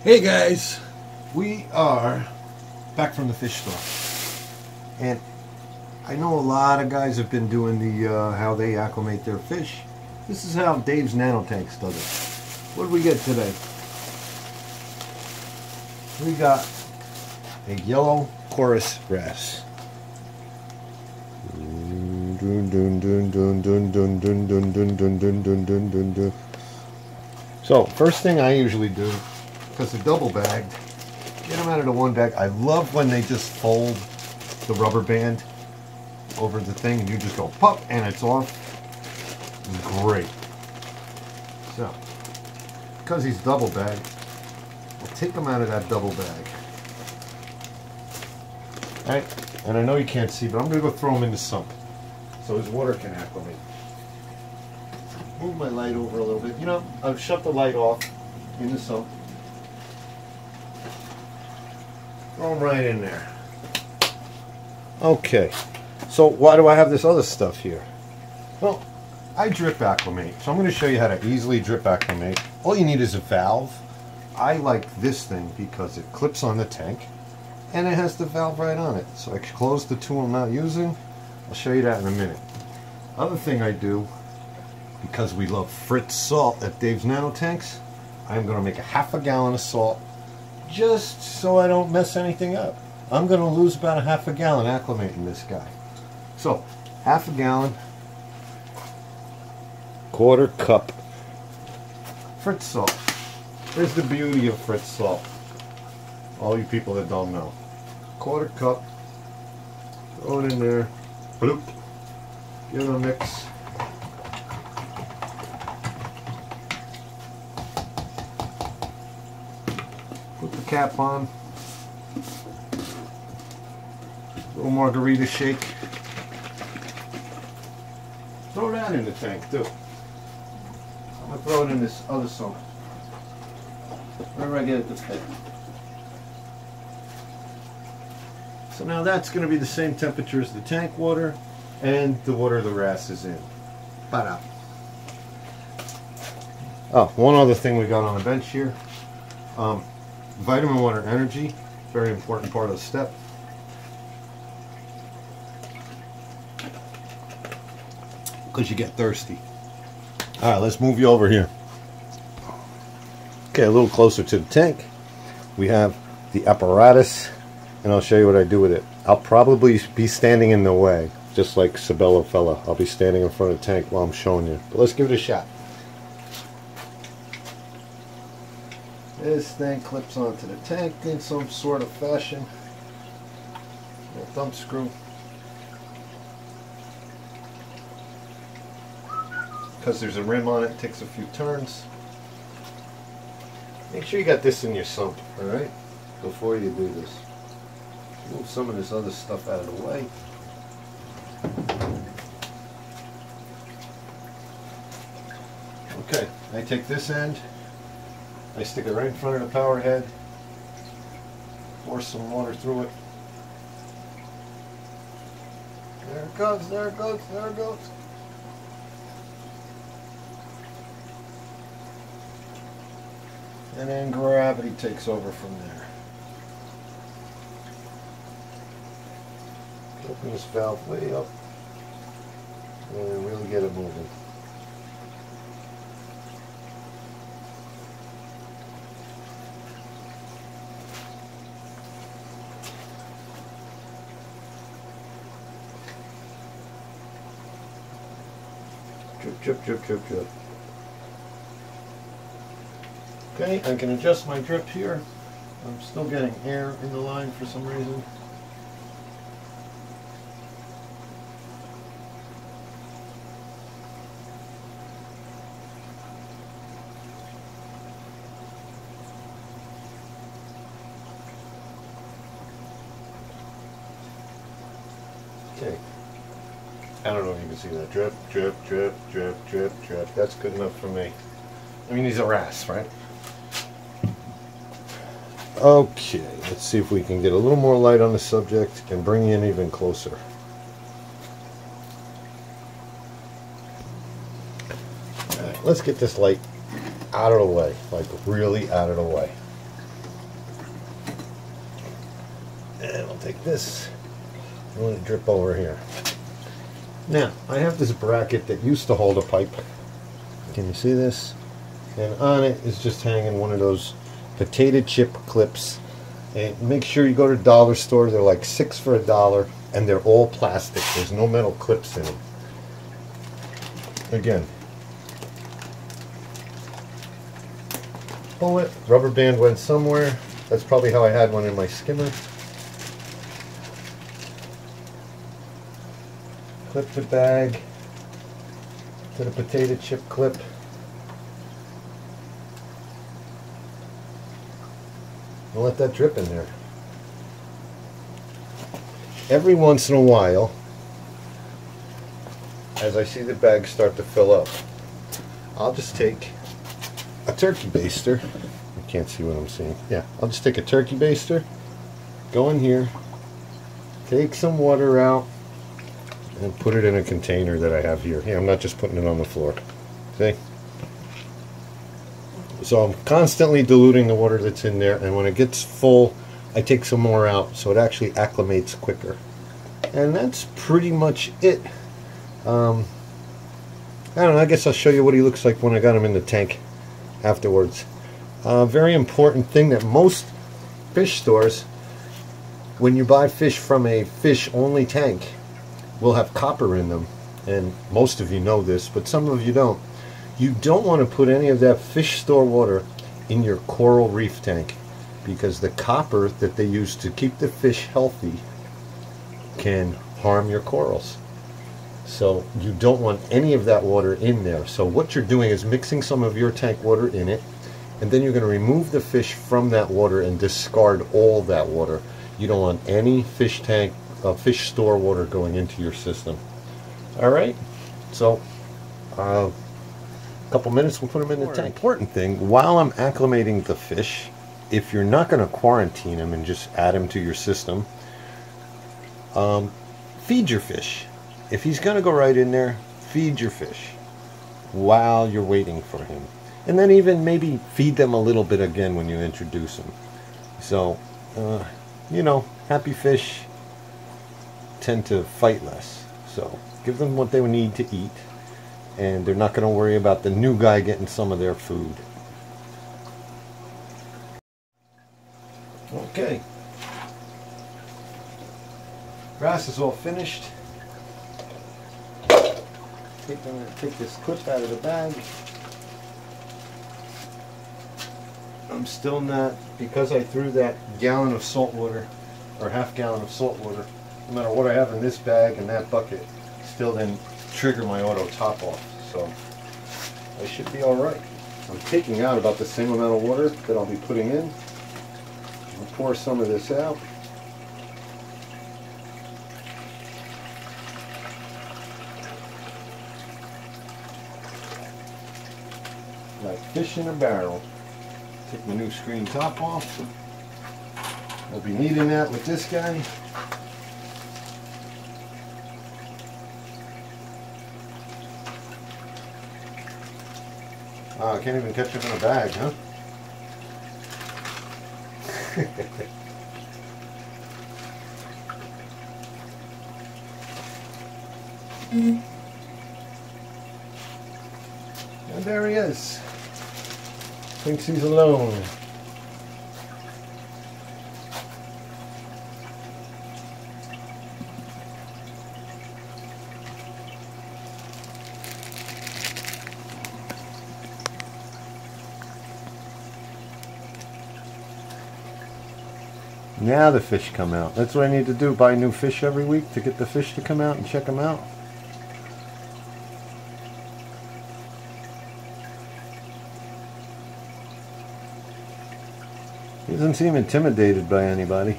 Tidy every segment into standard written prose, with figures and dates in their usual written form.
Hey guys, we are back from the fish store, and I know a lot of guys have been doing the how they acclimate their fish. This is how Dave's Nano Tanks does it. What did we get today? We got a yellow Coris Wrasse. So first thing I usually do, because they're double bagged, get them out of the one bag. I love when they just fold the rubber band over the thing and you just go pop and it's off. Great. So, because he's double bagged, I'll take them out of that double bag. Alright, and I know you can't see, but I'm going to go throw him in the sump so his water can acclimate. Move my light over a little bit. You know, I've shut the light off in the sump. Throw them right in there. Okay, so why do I have this other stuff here? Well, I drip acclimate, so I'm going to show you how to easily drip acclimate. All you need is a valve. I like this thing because it clips on the tank and it has the valve right on it. So I can close the two I'm not using. I'll show you that in a minute. Other thing I do, because we love Fritz salt at Dave's Nano Tanks, I'm going to make a ½ gallon of salt just so I don't mess anything up. I'm going to lose about a ½ gallon acclimating this guy. So, ½ gallon, quarter cup Fritz salt. Here's the beauty of Fritz salt. All you people that don't know. Quarter cup, throw it in there, bloop, give it a mix. Put the cap on. Little margarita shake. Throw that in the tank too. I'm gonna throw it in this other sump. Wherever I get it to fit. So now that's gonna be the same temperature as the tank water and the water the Wrasse is in. Ba-da. Oh, one other thing we got on the bench here. Vitamin water energy, very important part of the step. Because you get thirsty. Alright, let's move you over here. Okay, a little closer to the tank. We have the apparatus, and I'll show you what I do with it. I'll probably be standing in the way, just like Sabella fella. I'll be standing in front of the tank while I'm showing you. But let's give it a shot. This thing clips onto the tank in some sort of fashion. A thumb screw. Because there's a rim on it, it takes a few turns. Make sure you got this in your sump, alright? Before you do this. Move some of this other stuff out of the way. Okay, I take this end. I stick it right in front of the power head, pour some water through it. There it goes, there it goes, there it goes. And then gravity takes over from there. Open this valve way up and really get it moving. Drip, drip, drip, drip, drip. Okay, I can adjust my drip here. I'm still getting air in the line for some reason. Okay. I don't know if you can see that. Drip, drip, drip, drip, drip, drip. That's good enough for me. I mean, these are Wrasse, right? Okay, let's see if we can get a little more light on the subject and bring you in even closer. All right, let's get this light out of the way, like really out of the way. And we'll take this and let it drip over here. Now, I have this bracket that used to hold a pipe. Can you see this? And on it is just hanging one of those potato chip clips. And make sure you go to dollar store. They're like 6 for $1, and they're all plastic. There's no metal clips in them. Again, pull it. Rubber band went somewhere. That's probably how I had one in my skimmer. Clip the bag to the potato chip clip. And let that drip in there. Every once in a while, as I see the bag start to fill up, I'll just take a turkey baster. You can't see what I'm seeing. Yeah, I'll just take a turkey baster, go in here, take some water out, and put it in a container that I have here. Yeah, I'm not just putting it on the floor. See? So I'm constantly diluting the water that's in there, and when it gets full, I take some more out so it actually acclimates quicker. And that's pretty much it. I don't know, I guess I'll show you what he looks like when I got him in the tank afterwards. Very important thing that most fish stores, when you buy fish from a fish-only tank, will have copper in them. And most of you know this, but some of you don't. You don't want to put any of that fish store water in your coral reef tank, because the copper that they use to keep the fish healthy can harm your corals. So you don't want any of that water in there. So what you're doing is mixing some of your tank water in it, and then you're going to remove the fish from that water and discard all that water. You don't want any fish tank, fish store water going into your system. All right, so a couple minutes, we'll put them in the tank. Important thing, while I'm acclimating the fish, if you're not going to quarantine them and just add them to your system, feed your fish. If he's going to go right in there, feed your fish while you're waiting for him. And then even maybe feed them a little bit again when you introduce them. So, you know, happy fish tend to fight less. So give them what they need to eat, and they're not going to worry about the new guy getting some of their food. Okay. Grass is all finished. Take this clip out of the bag. I'm still not, because I threw that gallon of salt water, or half gallon of salt water, no matter what I have in this bag and that bucket, still didn't trigger my auto top off. So I should be alright. I'm taking out about the same amount of water that I'll be putting in. I'll pour some of this out. Like fish in a barrel. Take my new screen top off. I'll be needing that with this guy. Oh, I can't even catch him in a bag, huh? And there he is. Thinks he's alone. Now the fish come out. That's what I need to do, buy new fish every week to get the fish to come out and check them out. He doesn't seem intimidated by anybody.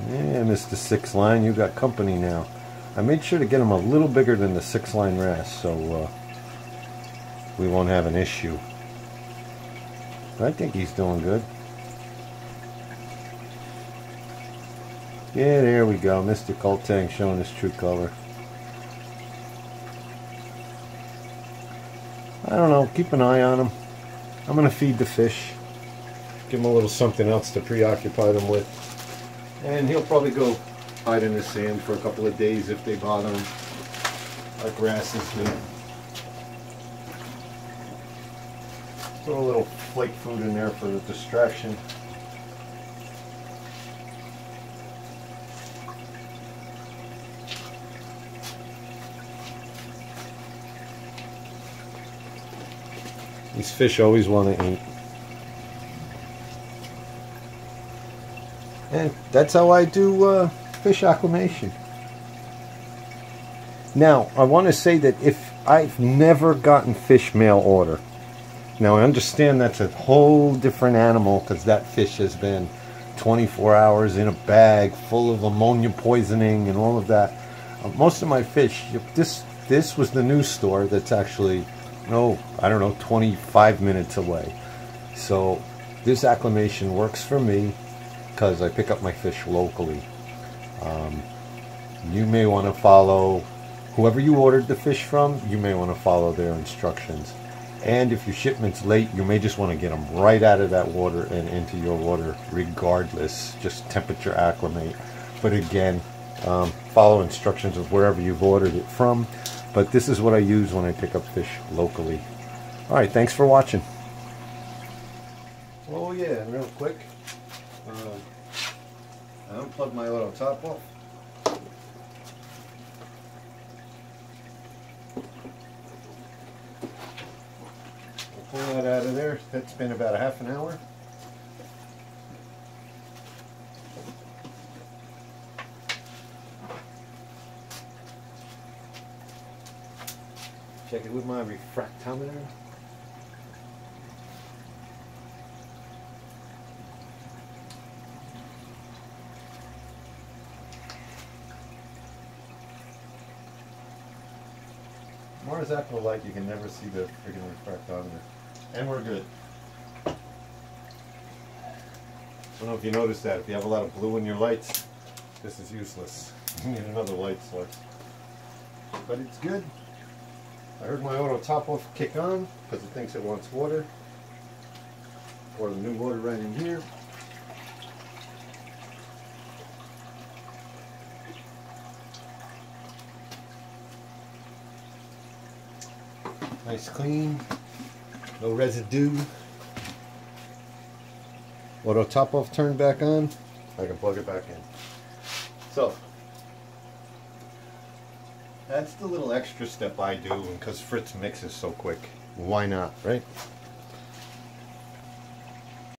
Yeah, Mr. 6-line, you got company now. I made sure to get him a little bigger than the 6-line wrasse, so we won't have an issue. I think he's doing good. Yeah, there we go. Mr. Coltang showing his true color. I don't know. Keep an eye on him. I'm going to feed the fish. Give them a little something else to preoccupy them with. And he'll probably go hide in the sand for a couple of days if they bother him, like wrasses do. Throw a little flake food in there for the distraction. These fish always want to eat. And that's how I do fish acclimation. Now, I want to say that if I've never gotten fish mail order. Now, I understand that's a whole different animal because that fish has been 24 hours in a bag full of ammonia poisoning and all of that. Most of my fish, this was the news store that's actually, no, I don't know, 25 minutes away. So this acclimation works for me because I pick up my fish locally. You may want to follow, whoever you ordered the fish from, you may want to follow their instructions. And if your shipment's late, you may just want to get them right out of that water and into your water regardless, just temperature acclimate. But again, follow instructions of wherever you've ordered it from. But this is what I use when I pick up fish locally. All right, thanks for watching. Oh yeah, and real quick, I unplugged my auto top off. Pull that out of there. That's been about a half an hour. Check it with my refractometer. Mars Aqua Light, you can never see the freaking refractometer. And we're good. I don't know if you noticed that. If you have a lot of blue in your lights, this is useless. You need another light source. But it's good. I heard my auto top off kick on because it thinks it wants water. Pour the new water right in here. Nice clean, no residue. Auto top off turned back on. I can plug it back in. So that's the little extra step I do because Fritz mixes so quick. Why not, right?